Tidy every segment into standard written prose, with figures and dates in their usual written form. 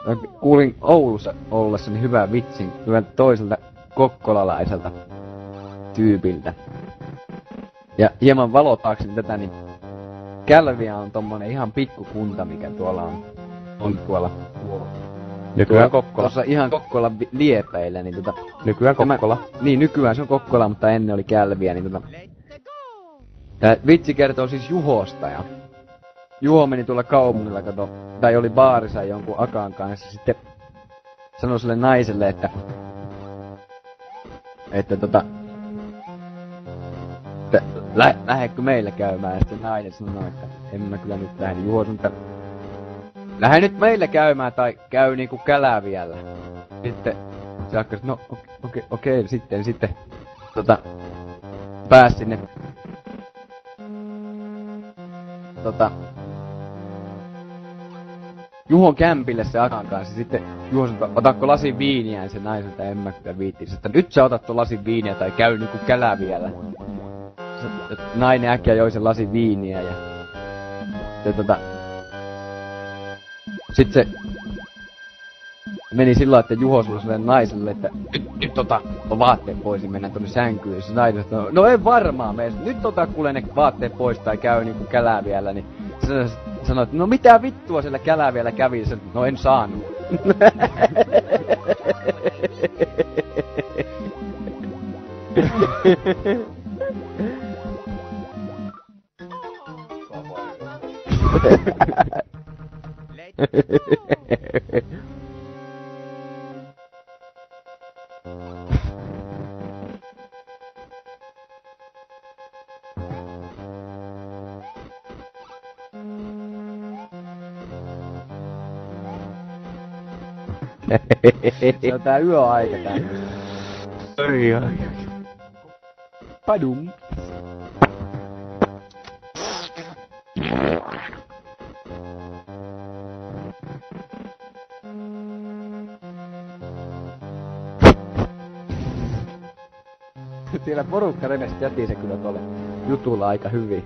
Mä kuulin Oulussa ollessani hyvän vitsin hyvän toiselta kokkolalaiselta tyypiltä. Ja hieman valotaakseni tätä, niin Kälviä on tommonen ihan pikkukunta, mikä tuolla on tuolla. Nykyään Kokkola. Tuossa ihan Kokkolan liepeillä, niin Nykyään Kokkola. Niin, nykyään se on Kokkola, mutta ennen oli Kälviä, niin tää vitsi kertoo siis Juhosta, ja Juho meni tuolla kaupungilla, tai oli baarissa jonkun akaan kanssa, sitten sanoi sille naiselle, että lähdekö meillä käymään, ja sitten nainen sanoi, että en mä kyllä nyt lähde. Juho sanoi, että lähde nyt meillä käymään, tai käy niinku Käläviällä. Sitten se akkas, no okei, sitten pääs sinne Juhon kämpille se akan kanssa. Sitten Juho sanoi, otatko lasin viiniä, ja se naiselta en mä kyllä viittis, että nyt sä otat tuon lasin viiniä tai käy niinku Käläviällä. Nainen äkkiä joi sen lasin viiniä ja sit se meni sillä että Juho sulle sille naiselle, että nyt on vaatteet pois, niin mennään tonne sänkyyn. Ja se nainen sanoi, no ei varmaan mene, nyt kuule ne vaatteet pois tai käy niinku Käläviällä, niin se sanoi, että no mitä vittua siellä Käläviällä kävi, se no en saanut. Se on tää yöaika tää. Ai. Padum. Siellä porukka remesti jätisi kyllä tuolle jutulla aika hyvin.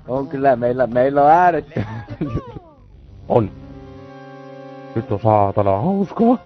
On kyllä, meillä on äärettä. On. Nyt on saatana hauskaa.